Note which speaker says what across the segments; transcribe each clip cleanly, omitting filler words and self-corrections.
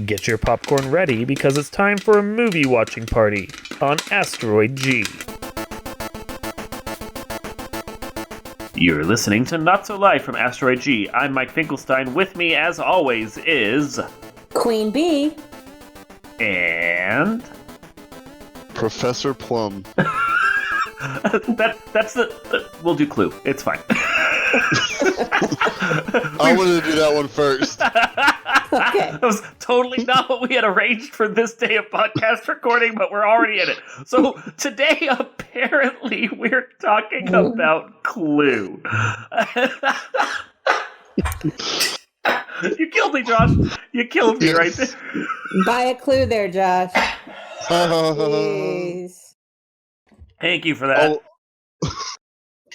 Speaker 1: Get your popcorn ready because it's time for a movie watching party on Asteroid G. You're listening to Not So Live from Asteroid G. I'm Mike Finkelstein. With me, as always, is...
Speaker 2: Queen Bee.
Speaker 1: And...
Speaker 3: Professor Plum.
Speaker 1: That's the... We'll do Clue. It's fine.
Speaker 3: I wanted to do that one first.
Speaker 2: Okay.
Speaker 1: That was totally not what we had arranged for this day of podcast recording, but we're already in it. So today, apparently, we're talking about Clue. You killed me, Josh. You killed me right there.
Speaker 2: Buy a clue there, Josh. Jeez.
Speaker 1: Thank you for that.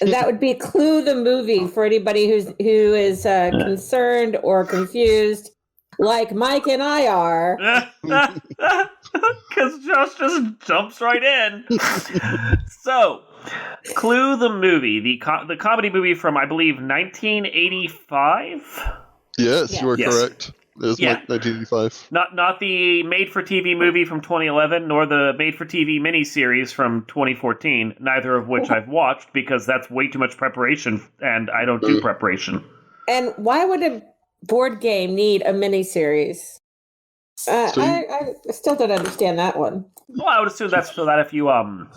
Speaker 2: That would be Clue the movie for anybody who is concerned or confused, like Mike and I are.
Speaker 1: Because Josh just jumps right in. So, Clue the movie, the comedy movie from, I believe, 1985?
Speaker 3: Yes, you are correct. It was 1985.
Speaker 1: Not the made-for-TV movie from 2011, nor the made-for-TV miniseries from 2014, neither of which I've watched, because that's way too much preparation, and I don't do preparation.
Speaker 2: And why would a board game need a miniseries? I still don't understand that one.
Speaker 1: Well, I would assume that's so that if you want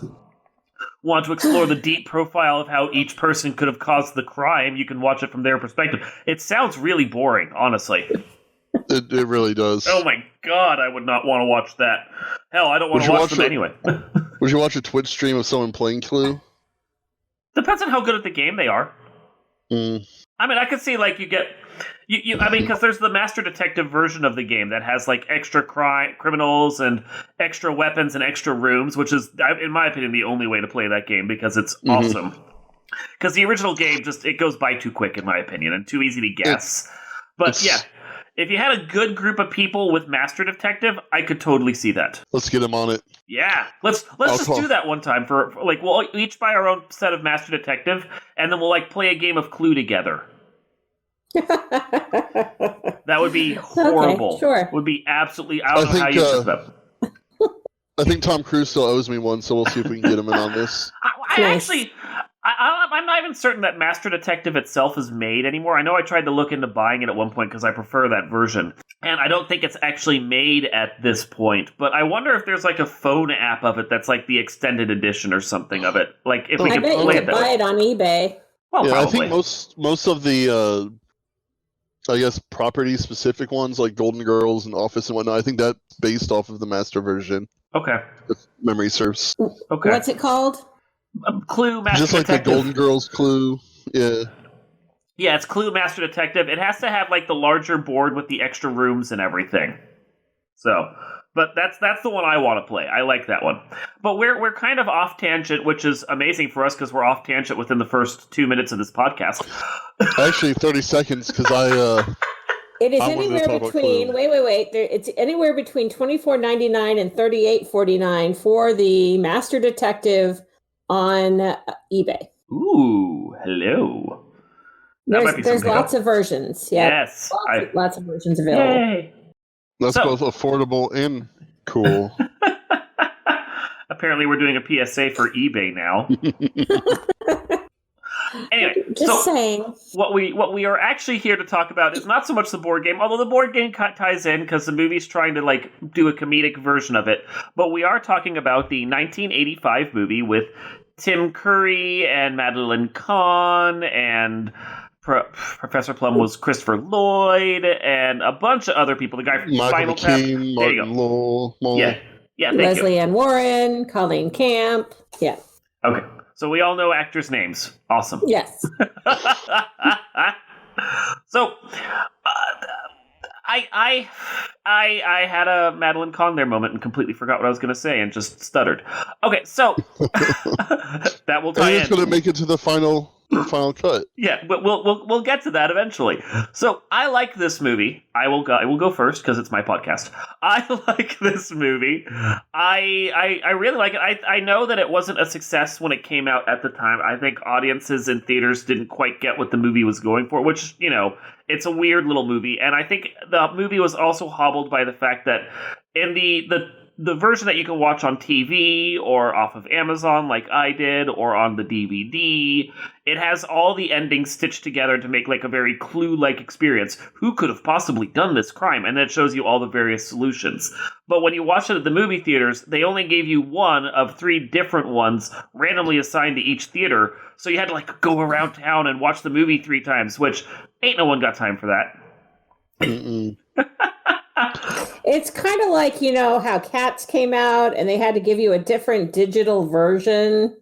Speaker 1: to explore the deep profile of how each person could have caused the crime, you can watch it from their perspective. It sounds really boring, honestly.
Speaker 3: It really does.
Speaker 1: Oh my god, I would not want to watch that. Hell, I don't want to watch them anyway.
Speaker 3: Would you watch a Twitch stream of someone playing Clue?
Speaker 1: Depends on how good at the game they are. I mean, I could see, like, you get... I mean, because there's the Master Detective version of the game that has, like, extra criminals and extra weapons and extra rooms, which is, in my opinion, the only way to play that game, because it's awesome. Because the original game it goes by too quick, in my opinion, and too easy to guess. But, yeah, if you had a good group of people with Master Detective, I could totally see that.
Speaker 3: Let's get them on it.
Speaker 1: Yeah, let's just do that one time for like, we'll each buy our own set of Master Detective, and then we'll, like, play a game of Clue together. That would be horrible.
Speaker 2: Okay, sure.
Speaker 1: Would be absolutely... I don't know how you do that.
Speaker 3: I think Tom Cruise still owes me one, so we'll see if we can get him in on this.
Speaker 1: I'm not even certain that Master Detective itself is made anymore. I know I tried to look into buying it at one point because I prefer that version. And I don't think it's actually made at this point. But I wonder if there's like a phone app of it that's like the extended edition or something of it. Like if we could play it.
Speaker 2: I bet you could buy it on eBay.
Speaker 1: Well,
Speaker 3: yeah,
Speaker 1: probably.
Speaker 3: I think most of the I guess property specific ones like Golden Girls and Office and whatnot, I think that's based off of the master version.
Speaker 1: Okay.
Speaker 3: If memory serves.
Speaker 1: Okay.
Speaker 2: What's it called?
Speaker 1: Clue Master
Speaker 3: Just like
Speaker 1: Detective.
Speaker 3: the Golden Girls Clue. Yeah.
Speaker 1: Yeah, it's Clue Master Detective. It has to have like the larger board with the extra rooms and everything. So, but that's the one I want to play. I like that one. But we're kind of off tangent, which is amazing for us because we're off tangent within the first 2 minutes of this podcast.
Speaker 3: Actually, 30 seconds because
Speaker 2: It is
Speaker 3: I wanted to
Speaker 2: anywhere
Speaker 3: talk about
Speaker 2: between.
Speaker 3: Clue.
Speaker 2: Wait. It's anywhere between $24.99 and $38.49 for the Master Detective on eBay.
Speaker 1: Ooh, hello.
Speaker 2: There's lots of versions. Yeah.
Speaker 1: Yes.
Speaker 2: Lots of versions available.
Speaker 1: Yay.
Speaker 3: That's both affordable and cool.
Speaker 1: Apparently we're doing a PSA for eBay now. Anyway,
Speaker 2: Just saying.
Speaker 1: What we are actually here to talk about is not so much the board game, although the board game ties in because the movie's trying to like do a comedic version of it. But we are talking about the 1985 movie with Tim Curry and Madeline Kahn and Professor Plum was Christopher Lloyd and a bunch of other people. The guy from Spinal Tap. There you go.
Speaker 3: Lowell.
Speaker 1: Yeah. Thank
Speaker 2: Leslie
Speaker 1: you.
Speaker 2: Ann Warren, Colleen Camp. Yeah.
Speaker 1: Okay. So we all know actors' names. Awesome.
Speaker 2: Yes.
Speaker 1: So, I had a Madeline Kahn there moment and completely forgot what I was going to say and just stuttered. Okay, so that will tie
Speaker 3: And
Speaker 1: in.
Speaker 3: it's going to make it to the final the final cut.
Speaker 1: Yeah, but we'll get to that eventually. So I like this movie. I will go first because it's my podcast. I like this movie. I really like it. I know that it wasn't a success when it came out at the time. I think audiences in theaters didn't quite get what the movie was going for, which, it's a weird little movie. And I think the movie was also hobbled by the fact that in the version that you can watch on TV or off of Amazon like I did, or on the DVD, it has all the endings stitched together to make like a very Clue-like experience. Who could have possibly done this crime? And then it shows you all the various solutions. But when you watch it at the movie theaters, they only gave you one of 3 different ones randomly assigned to each theater. So you had to like go around town and watch the movie 3 times, which ain't no one got time for that.
Speaker 2: It's kind of like, how Cats came out and they had to give you a different digital version.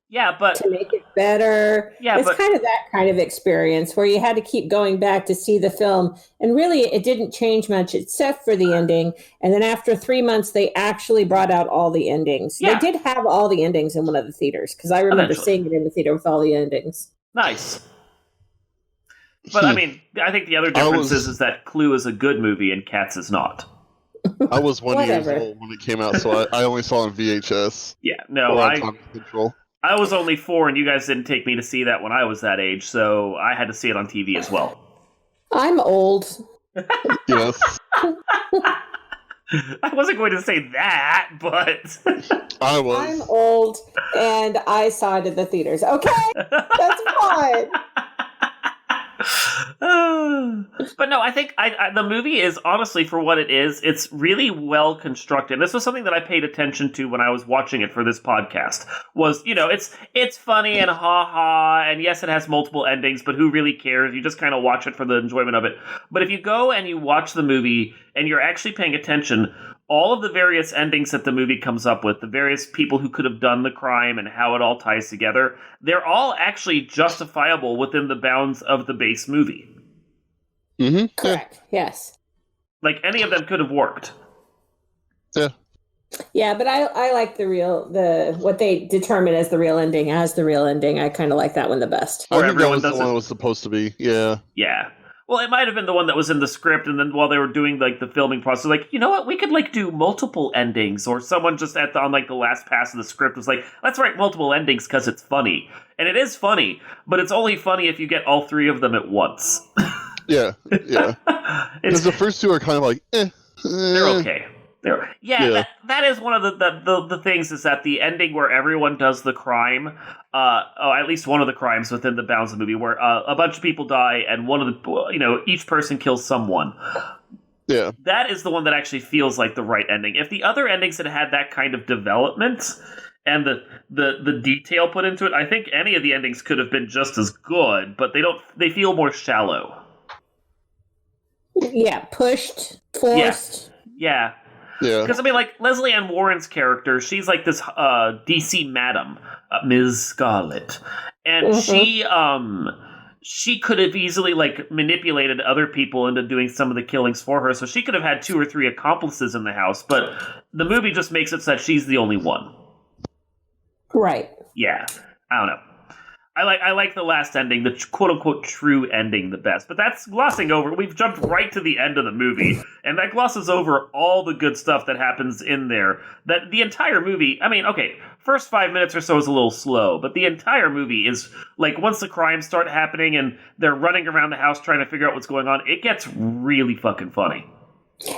Speaker 1: Yeah, but
Speaker 2: to make it better.
Speaker 1: Yeah,
Speaker 2: it's kind of that kind of experience where you had to keep going back to see the film. And really, it didn't change much except for the ending. And then after 3 months, they actually brought out all the endings. Yeah. They did have all the endings in one of the theaters because I remember seeing it in the theater with all the endings.
Speaker 1: Nice. But I mean, I think the other difference is that Clue is a good movie and Cats is not.
Speaker 3: I was 1 year old when it came out, so I only saw it on VHS.
Speaker 1: Yeah, no, I was only 4, and you guys didn't take me to see that when I was that age, so I had to see it on TV as well.
Speaker 2: I'm old.
Speaker 3: Yes.
Speaker 1: I wasn't going to say that, but...
Speaker 3: I was.
Speaker 2: I'm old, and I saw it at the theaters. Okay, that's fine.
Speaker 1: But no, I think the movie is, honestly, for what it is, it's really well constructed. This was something that I paid attention to when I was watching it for this podcast. Was, it's funny and ha-ha, and yes, it has multiple endings, but who really cares? You just kind of watch it for the enjoyment of it. But if you go and you watch the movie, and you're actually paying attention, all of the various endings that the movie comes up with, the various people who could have done the crime and how it all ties together, they're all actually justifiable within the bounds of the base movie.
Speaker 3: Mm-hmm.
Speaker 2: Correct. Yes.
Speaker 1: Like, any of them could have worked.
Speaker 3: Yeah.
Speaker 2: Yeah, but I like what they determine as the real ending I kind of like that one the best.
Speaker 3: I think that was the one it was supposed to be. Yeah.
Speaker 1: Yeah. Well, it might have been the one that was in the script, and then while they were doing like the filming process, like, you know what, we could like do multiple endings, or someone just on like the last pass of the script was like, let's write multiple endings because it's funny, and it is funny, but it's only funny if you get all 3 of them at once.
Speaker 3: Yeah. Because the first 2 are kind of like,
Speaker 1: they're okay. That is one of the things, is that the ending where everyone does the crime, at least one of the crimes within the bounds of the movie, where a bunch of people die and one of the, each person kills someone.
Speaker 3: Yeah.
Speaker 1: That is the one that actually feels like the right ending. If the other endings had that kind of development and the detail put into it, I think any of the endings could have been just as good, but they feel more shallow.
Speaker 2: Yeah, pushed, forced.
Speaker 1: Yeah. Because, I mean, like, Leslie Ann Warren's character, she's like this DC madam, Ms. Scarlet. And she could have easily, like, manipulated other people into doing some of the killings for her, so she could have had 2 or 3 accomplices in the house, but the movie just makes it so that she's the only one.
Speaker 2: Right.
Speaker 1: Yeah. I don't know. I like the last ending, the quote-unquote true ending, the best. But that's glossing over. We've jumped right to the end of the movie, and that glosses over all the good stuff that happens in there. That the entire movie, I mean, okay, first 5 minutes or so is a little slow, but the entire movie is, like, once the crimes start happening and they're running around the house trying to figure out what's going on, it gets really fucking funny.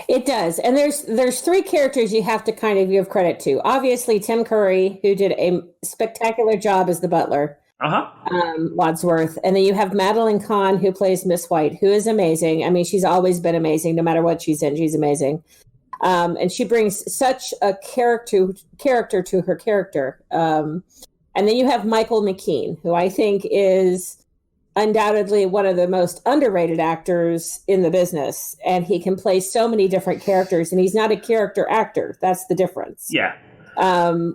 Speaker 2: It does. And there's 3 characters you have to kind of give credit to. Obviously, Tim Curry, who did a spectacular job as the butler. Wadsworth. And then you have Madeline Kahn, who plays Miss White, who is amazing. I mean, she's always been amazing. No matter what she's in, she's amazing. And she brings such a character to her character. And then you have Michael McKean, who I think is undoubtedly one of the most underrated actors in the business. And he can play so many different characters, and he's not a character actor. That's the difference.
Speaker 1: Yeah.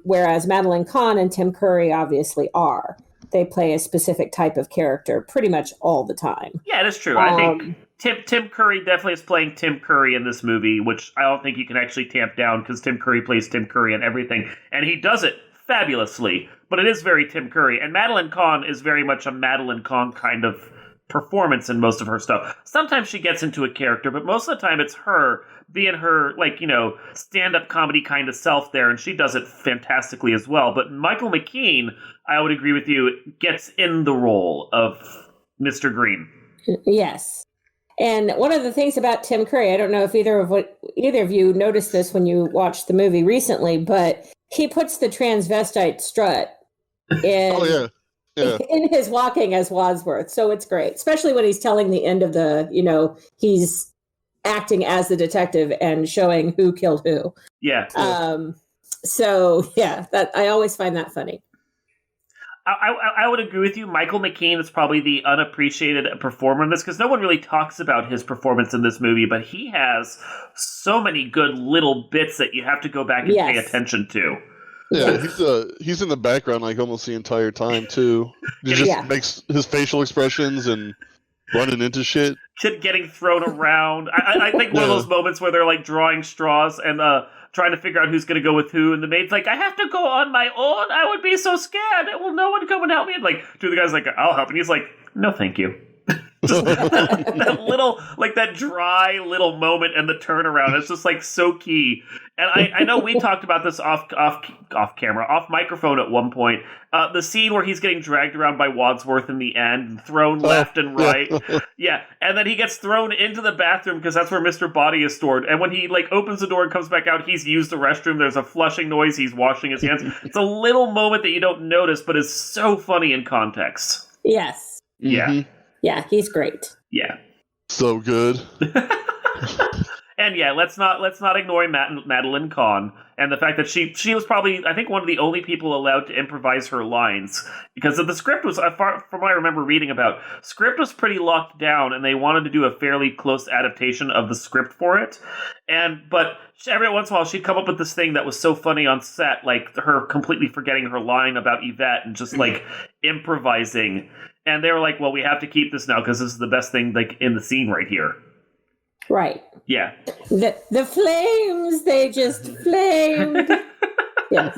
Speaker 2: Whereas Madeline Kahn and Tim Curry obviously are. They play a specific type of character pretty much all the time.
Speaker 1: Yeah, that's true. I think Tim Curry definitely is playing Tim Curry in this movie, which I don't think you can actually tamp down because Tim Curry plays Tim Curry in everything. And he does it fabulously, but it is very Tim Curry. And Madeline Kahn is very much a Madeline Kahn kind of performance in most of her stuff. Sometimes she gets into a character, but most of the time it's her being her, like, you know, stand-up comedy kind of self there, and she does it fantastically as well. But Michael McKean, I would agree with you, gets in the role of Mr. Green.
Speaker 2: Yes. And one of the things about Tim Curry, I don't know if either of you noticed this when you watched the movie recently, but he puts the transvestite strut in, in his walking as Wadsworth. So it's great, especially when he's telling the end of the, you know, he's acting as the detective and showing who killed who.
Speaker 1: Yeah.
Speaker 2: So yeah, that I always find that funny.
Speaker 1: I would agree with you. Michael McKean is probably the unappreciated performer in this because no one really talks about his performance in this movie, but he has so many good little bits that you have to go back and pay attention to.
Speaker 3: Yeah, he's in the background like almost the entire time too. He just makes his facial expressions and running into shit.
Speaker 1: Getting thrown around. I think one of those moments where they're like drawing straws and trying to figure out who's going to go with who, and the maid's like, I have to go on my own. I would be so scared. Will no one come and help me? And like, two of the guys like, I'll help. And he's like, no, thank you. Just that little, like that dry little moment and the turnaround. It's just like so key. And I know we talked about this off camera, off microphone at one point. The scene where he's getting dragged around by Wadsworth in the end, and thrown left and right. Yeah, and then he gets thrown into the bathroom because that's where Mr. Body is stored. And when he like opens the door and comes back out, he's used the restroom. There's a flushing noise. He's washing his hands. It's a little moment that you don't notice, but is so funny in context.
Speaker 2: Yes.
Speaker 1: Yeah.
Speaker 3: Mm-hmm.
Speaker 2: Yeah, he's great.
Speaker 1: Yeah.
Speaker 3: So good.
Speaker 1: And yeah, let's not ignore Madeline Kahn and the fact that she was probably, I think, one of the only people allowed to improvise her lines, because the script was, from what I remember reading about, script was pretty locked down, and they wanted to do a fairly close adaptation of the script for it. But every once in a while, she'd come up with this thing that was so funny on set, like her completely forgetting her line about Yvette and just like improvising. And they were like, well, we have to keep this now because this is the best thing like in the scene right here.
Speaker 2: Right.
Speaker 1: Yeah.
Speaker 2: The flames, they just flamed. Yes.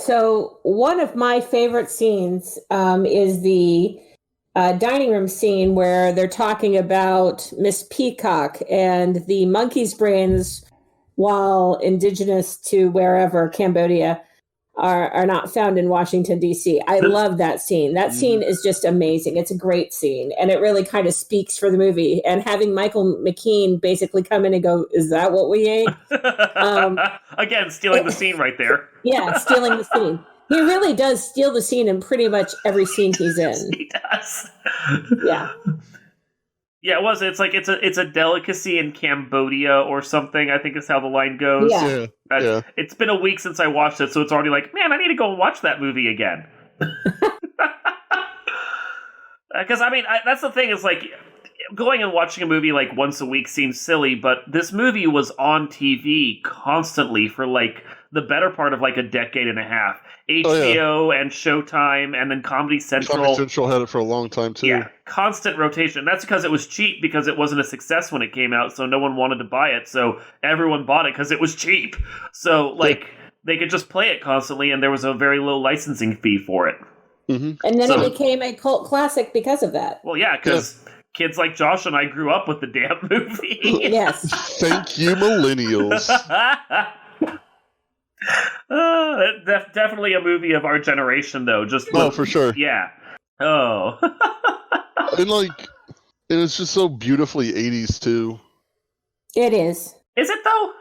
Speaker 2: So one of my favorite scenes is the dining room scene where they're talking about Miss Peacock and the monkey's brains, while indigenous to wherever, Cambodia, are not found in Washington, D.C. I love that scene. That scene is just amazing. It's a great scene, and it really kind of speaks for the movie. And having Michael McKean basically come in and go, is that what we ate?
Speaker 1: Again, stealing the scene right there.
Speaker 2: Yeah, stealing the scene. He really does steal the scene in pretty much every scene he's in.
Speaker 1: He does.
Speaker 2: Yeah.
Speaker 1: Yeah, it was. It's like it's a delicacy in Cambodia or something, I think is how the line goes.
Speaker 2: Yeah.
Speaker 1: It's been a week since I watched it, so it's already like, man, I need to go watch that movie again. Because, I mean, that's the thing, is like, going and watching a movie like once a week seems silly, but this movie was on TV constantly for like the better part of like a decade and a half. HBO and Showtime, and then Comedy Central.
Speaker 3: Comedy Central had it for a long time too.
Speaker 1: Yeah, constant rotation. That's because it was cheap, because it wasn't a success when it came out, so no one wanted to buy it. So everyone bought it because it was cheap. So like they could just play it constantly, and there was a very low licensing fee for it.
Speaker 3: Mm-hmm.
Speaker 2: And then it became a cult classic because of that.
Speaker 1: Well, yeah, because kids like Josh and I grew up with the damn movie.
Speaker 2: Yes.
Speaker 3: Thank you, millennials.
Speaker 1: Definitely a movie of our generation, though. Just
Speaker 3: for sure.
Speaker 1: Yeah. Oh.
Speaker 3: and it's just so beautifully 80s too.
Speaker 2: It is.
Speaker 1: Is it though?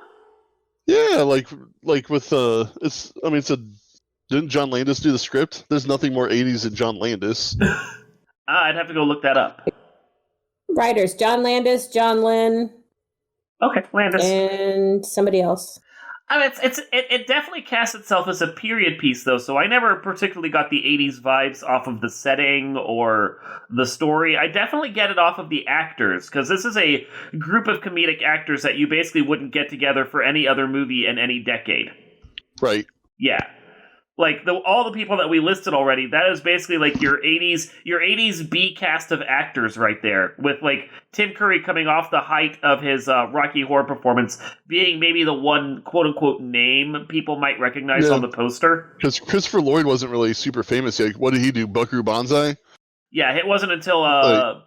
Speaker 3: Yeah, like with didn't John Landis do the script? There's nothing more 80s than John Landis.
Speaker 1: I'd have to go look that up.
Speaker 2: Writers: John Landis, John Lynn.
Speaker 1: Okay, Landis.
Speaker 2: And somebody else.
Speaker 1: I mean, it definitely casts itself as a period piece, though, so I never particularly got the 80s vibes off of the setting or the story. I definitely get it off of the actors, because this is a group of comedic actors that you basically wouldn't get together for any other movie in any decade.
Speaker 3: Right.
Speaker 1: Yeah. Like all the people that we listed already, that is basically like your 80s B cast of actors right there, with like Tim Curry coming off the height of his Rocky Horror performance, being maybe the one quote unquote name people might recognize on the poster.
Speaker 3: Because Christopher Lloyd wasn't really super famous yet. What did he do? Buckaroo Banzai?
Speaker 1: Yeah, it wasn't until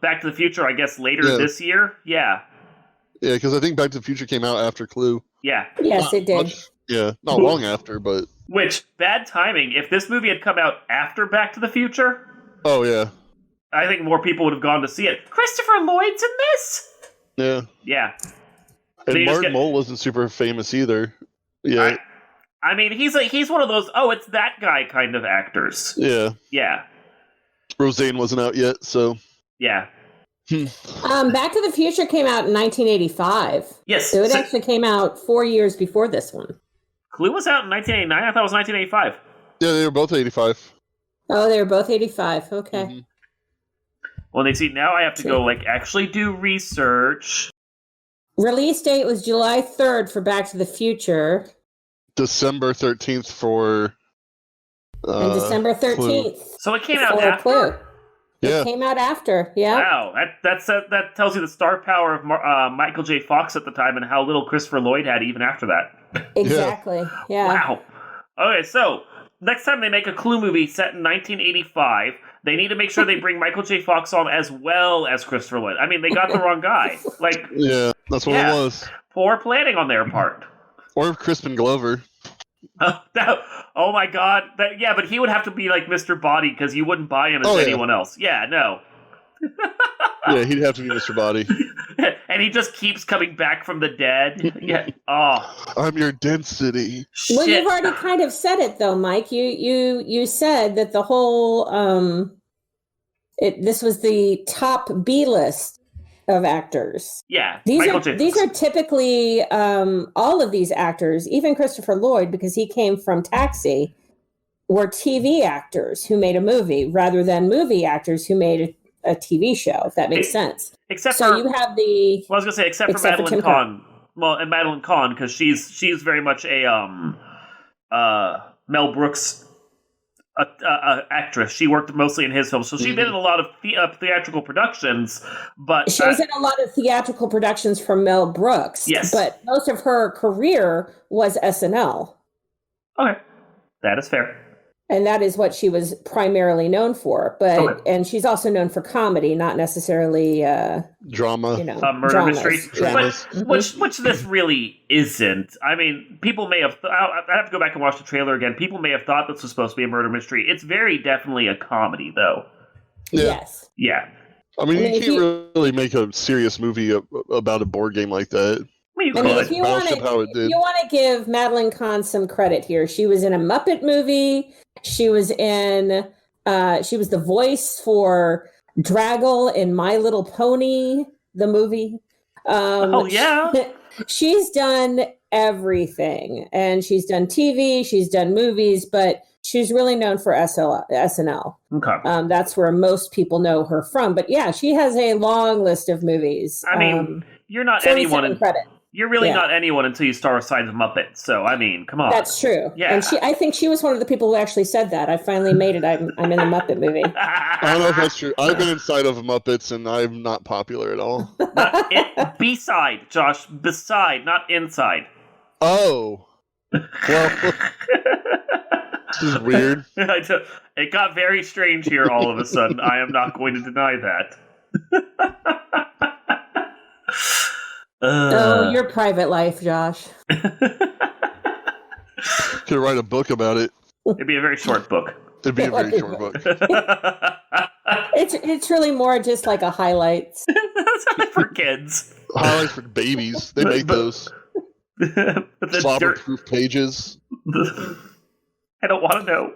Speaker 1: Back to the Future, I guess, later this year. Yeah.
Speaker 3: Yeah, because I think Back to the Future came out after Clue.
Speaker 1: Yeah.
Speaker 2: Yes, it did.
Speaker 3: Not long after, but...
Speaker 1: Which, bad timing. If this movie had come out after Back to the Future...
Speaker 3: Oh, yeah.
Speaker 1: I think more people would have gone to see it. Christopher Lloyd's in this?
Speaker 3: Yeah.
Speaker 1: Yeah.
Speaker 3: And Martin Mull wasn't super famous either. Yeah.
Speaker 1: I mean, he's one of those, it's that guy kind of actors.
Speaker 3: Yeah.
Speaker 1: Yeah.
Speaker 3: Roseanne wasn't out yet, so...
Speaker 1: Yeah.
Speaker 2: Back to the Future came out in 1985.
Speaker 1: Yes.
Speaker 2: So it actually came out 4 years before this one.
Speaker 1: Clue was out in 1989? I thought it was 1985.
Speaker 3: Yeah, they were both 85.
Speaker 2: Oh, they were both 85. Okay.
Speaker 3: Mm-hmm.
Speaker 1: Well, they see, now I have to go, actually do research.
Speaker 2: Release date was July 3rd for Back to the Future.
Speaker 3: December 13th for...
Speaker 2: and December 13th.
Speaker 1: Clue. So it came out after?
Speaker 2: Clue.
Speaker 3: Yeah.
Speaker 2: It came out after, yeah.
Speaker 1: Wow, that tells you the star power of Michael J. Fox at the time and how little Christopher Lloyd had even after that.
Speaker 2: Exactly, yeah.
Speaker 1: Wow. Okay, so next time they make a Clue movie set in 1985, they need to make sure they bring Michael J. Fox on as well as Christopher Lloyd. I mean, they got the wrong guy.
Speaker 3: Yeah, that's what it was.
Speaker 1: Poor planning on their part.
Speaker 3: Or Crispin Glover.
Speaker 1: Oh my God! But he would have to be like Mr. Body because you wouldn't buy him as anyone else. Yeah, no.
Speaker 3: Yeah, he'd have to be Mr. Body.
Speaker 1: And he just keeps coming back from the dead. Yeah. Oh,
Speaker 3: I'm your density.
Speaker 1: Shit.
Speaker 2: Well, you've already kind of said it though, Mike. You said that the whole this was the top B list of actors.
Speaker 1: Yeah,
Speaker 2: these are typically all of these actors, even Christopher Lloyd, because he came from Taxi, were TV actors who made a movie rather than movie actors who made a TV show. If that makes sense. Except for Madeline
Speaker 1: Kahn. Well, and Madeline Kahn, because she's very much a Mel Brooks actress. She worked mostly in his films, so she's been in a lot of theatrical productions. But
Speaker 2: she was in a lot of theatrical productions from Mel Brooks.
Speaker 1: Yes,
Speaker 2: but most of her career was SNL.
Speaker 1: Okay, that is fair.
Speaker 2: And that is what she was primarily known for. But and she's also known for comedy, not necessarily
Speaker 3: drama.
Speaker 1: Murder
Speaker 2: dramas.
Speaker 1: mystery.
Speaker 2: Yeah.
Speaker 1: Which this really isn't. I mean, people may have... I have to go back and watch the trailer again. People may have thought this was supposed to be a murder mystery. It's very definitely a comedy, though.
Speaker 3: Yeah.
Speaker 2: Yes.
Speaker 1: Yeah.
Speaker 3: I mean, you can't really make a serious movie about a board game like that.
Speaker 2: If you want to give Madeline Kahn some credit here, she was in a Muppet movie. She was in. She was the voice for Draggle in My Little Pony, the movie. She's done everything, and she's done TV. She's done movies, but she's really known for SNL.
Speaker 1: Okay,
Speaker 2: that's where most people know her from. But yeah, she has a long list of movies.
Speaker 1: I mean, you're not anyone. You're really not anyone until you star aside the Muppets. So, I mean, come on.
Speaker 2: That's true. Yeah. And I think she was one of the people who actually said that. I finally made it. I'm in a Muppet movie.
Speaker 3: I don't know if that's true. I've been inside of Muppets, and I'm not popular at all.
Speaker 1: B-side, Josh. Beside, not inside.
Speaker 3: Oh. Well, this is weird.
Speaker 1: It got very strange here all of a sudden. I am not going to deny that.
Speaker 2: Your private life, Josh.
Speaker 3: Could write a book about it.
Speaker 1: It'd be a very short book.
Speaker 3: It'd be a very short book.
Speaker 2: It's really more just like a highlights.
Speaker 1: For kids.
Speaker 3: Highlights for babies. They make those. Slobber-proof pages.
Speaker 1: I don't want to know.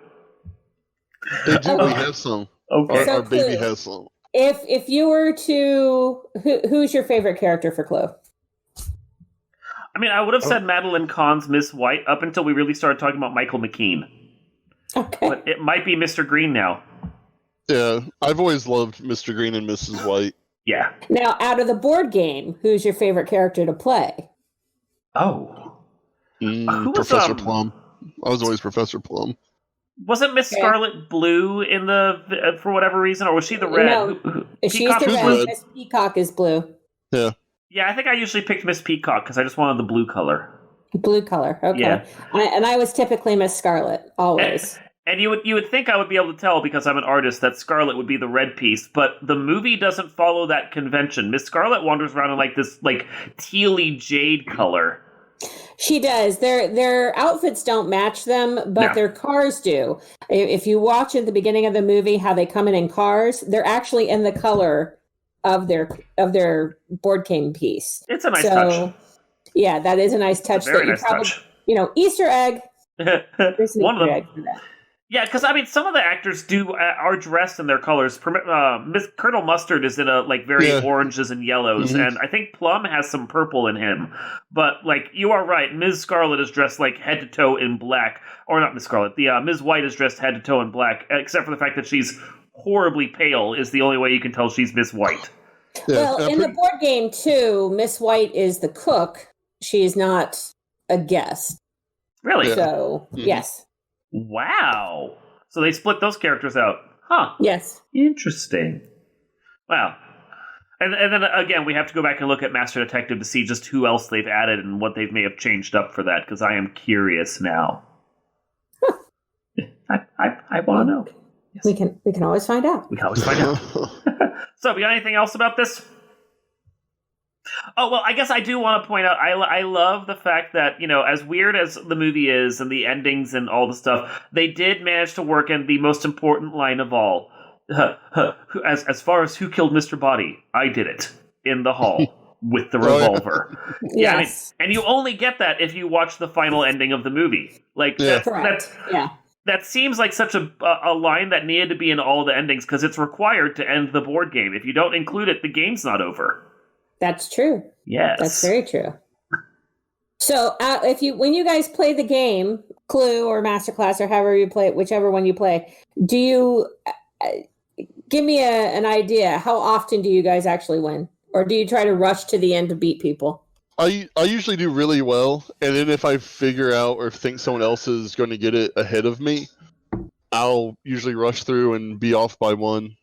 Speaker 3: They do. We have some.
Speaker 1: Okay.
Speaker 3: Our baby has some.
Speaker 2: If you were to... Who's your favorite character for Clue?
Speaker 1: I mean, I would have said Madeline Kahn's Miss White up until we really started talking about Michael McKean.
Speaker 2: Okay.
Speaker 1: But it might be Mr. Green now.
Speaker 3: Yeah, I've always loved Mr. Green and Mrs. White.
Speaker 1: Yeah.
Speaker 2: Now, out of the board game, who's your favorite character to play?
Speaker 1: Oh.
Speaker 3: Professor Plum. I was always Professor Plum.
Speaker 1: Wasn't Miss Scarlet blue in the for whatever reason, or was she the red?
Speaker 2: No, she's the red. Miss Peacock is blue.
Speaker 3: Yeah.
Speaker 1: Yeah, I think I usually picked Miss Peacock because I just wanted the blue color.
Speaker 2: Blue color, okay. Yeah. I was typically Miss Scarlet, always.
Speaker 1: And you would think I would be able to tell because I'm an artist that Scarlet would be the red piece, but the movie doesn't follow that convention. Miss Scarlet wanders around in like this like tealy jade color.
Speaker 2: She does. Their outfits don't match them, but their cars do. If you watch at the beginning of the movie how they come in cars, they're actually in the color of their board game piece.
Speaker 1: It's a nice touch.
Speaker 2: Yeah, that is a nice touch.
Speaker 1: Very nice touch.
Speaker 2: Easter egg. There's an Easter egg for that.
Speaker 1: Yeah, because I mean, some of the actors are dressed in their colors. Miss Colonel Mustard is in a like very oranges and yellows, and I think Plum has some purple in him. But like you are right, Ms. Scarlet is dressed like head to toe in black, or not Miss Scarlet. The Ms. White is dressed head to toe in black, except for the fact that she's horribly pale. Is the only way you can tell she's Miss White.
Speaker 2: Well, in the board game too, Miss White is the cook. She is not a guest.
Speaker 1: Really?
Speaker 2: So yes.
Speaker 1: Wow. So they split those characters out. Huh.
Speaker 2: Yes.
Speaker 1: Interesting. Wow. And then again, we have to go back and look at Master Detective to see just who else they've added and what they may have changed up for that, because I am curious now. I want to know.
Speaker 2: Yes. We can always find out.
Speaker 1: We can always find out. So, we got anything else about this? Oh, well, I guess I do want to point out, I love the fact that, as weird as the movie is and the endings and all the stuff, they did manage to work in the most important line of all. As far as who killed Mr. Body, I did it in the hall with the revolver.
Speaker 2: Yes. Yeah, I mean,
Speaker 1: and you only get that if you watch the final ending of the movie. Like, that seems like such a line that needed to be in all the endings because it's required to end the board game. If you don't include it, the game's not over.
Speaker 2: That's true.
Speaker 1: Yes.
Speaker 2: That's very true. So when you guys play the game, Clue or Masterclass or however you play it, whichever one you play, do you give me an idea? How often do you guys actually win? Or do you try to rush to the end to beat people?
Speaker 3: I usually do really well, and then if I figure out or think someone else is going to get it ahead of me, I'll usually rush through and be off by one.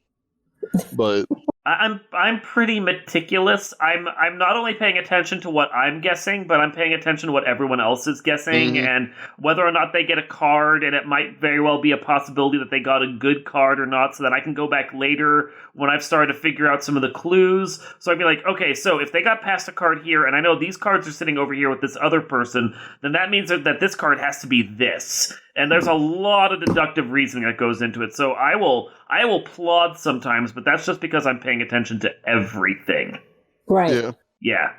Speaker 3: But
Speaker 1: I'm pretty meticulous. I'm not only paying attention to what I'm guessing, but I'm paying attention to what everyone else is guessing and whether or not they get a card, and it might very well be a possibility that they got a good card or not, so that I can go back later when I've started to figure out some of the clues. So I'd be like, okay, so if they got past a card here, and I know these cards are sitting over here with this other person, then that means that this card has to be this. And there's a lot of deductive reasoning that goes into it. So I will plod sometimes, but that's just because I'm paying attention to everything.
Speaker 2: Right.
Speaker 1: Yeah.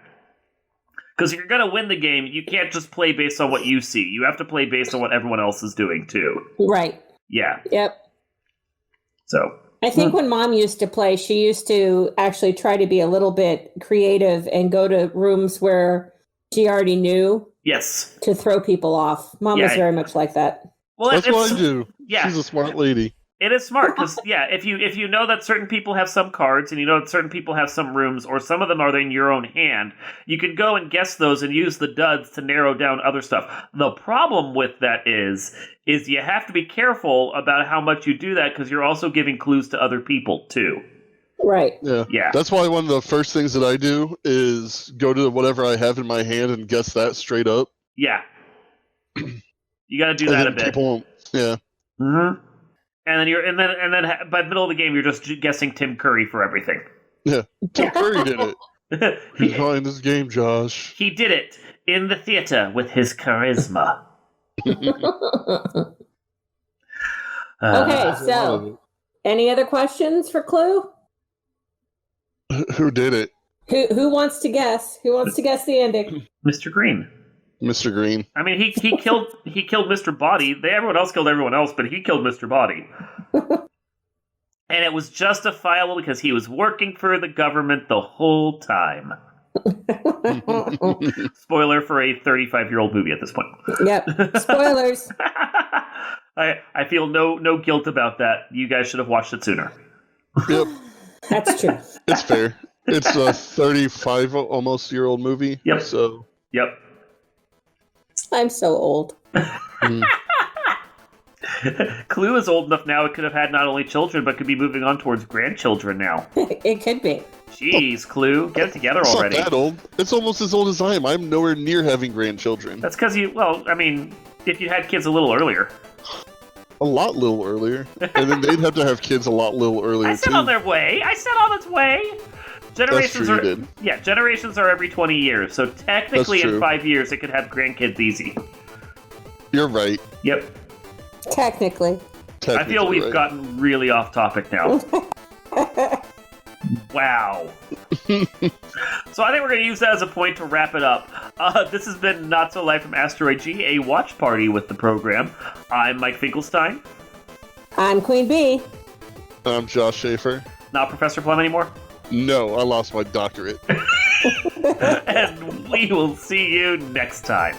Speaker 1: Because if you're going to win the game, you can't just play based on what you see. You have to play based on what everyone else is doing, too.
Speaker 2: Right.
Speaker 1: Yeah.
Speaker 2: Yep.
Speaker 1: So.
Speaker 2: I think when Mom used to play, she used to actually try to be a little bit creative and go to rooms where she already knew.
Speaker 1: Yes.
Speaker 2: To throw people off. Mom was very much like that.
Speaker 3: Well, that's what I do. Yeah. She's a smart lady.
Speaker 1: It is smart because, if you know that certain people have some cards and you know that certain people have some rooms, or some of them are in your own hand, you can go and guess those and use the duds to narrow down other stuff. The problem with that is you have to be careful about how much you do that because you're also giving clues to other people too.
Speaker 2: Right.
Speaker 3: Yeah. That's why one of the first things that I do is go to whatever I have in my hand and guess that straight up.
Speaker 1: Yeah. You got to do that a bit. Mm-hmm. And then by the middle of the game, you're just guessing Tim Curry for everything.
Speaker 3: Yeah, Tim Curry did it. He's playing this game, Josh.
Speaker 1: He did it in the theater with his charisma.
Speaker 2: Okay, so any other questions for Clue?
Speaker 3: Who did it?
Speaker 2: Who wants to guess? Who wants to guess the ending?
Speaker 1: Mr. Green.
Speaker 3: Mr. Green.
Speaker 1: I mean, he killed Mr. Body. Everyone else killed everyone else, but he killed Mr. Body. And it was justifiable because he was working for the government the whole time. Spoiler for a 35-year-old movie at this point.
Speaker 2: Yep. Spoilers.
Speaker 1: I feel no guilt about that. You guys should have watched it sooner.
Speaker 3: Yep.
Speaker 2: That's true.
Speaker 3: It's fair. It's a 35 almost year old movie.
Speaker 1: Yep.
Speaker 3: So.
Speaker 1: Yep.
Speaker 2: I'm so old.
Speaker 1: Clue is old enough now; it could have had not only children, but could be moving on towards grandchildren now.
Speaker 2: It could be.
Speaker 1: Jeez, Clue, get it together already.
Speaker 3: It's not that old. It's almost as old as I am. I'm nowhere near having grandchildren.
Speaker 1: That's because if you had kids a little earlier.
Speaker 3: A little earlier. And then they'd have to have kids a little earlier,
Speaker 1: I said on their way. I said on its way. Generations are every 20 years, so technically in 5 years it could have grandkids easy.
Speaker 3: You're right.
Speaker 1: Yep.
Speaker 2: Technically.
Speaker 1: I feel we've gotten really off topic now. Wow. So I think we're going to use that as a point to wrap it up. This has been Not So Live from Asteroid G, a watch party with the program. I'm Mike Finkelstein.
Speaker 2: I'm Queen Bee.
Speaker 3: I'm Josh Schaefer.
Speaker 1: Not Professor Plum anymore?
Speaker 3: No, I lost my doctorate.
Speaker 1: And we will see you next time.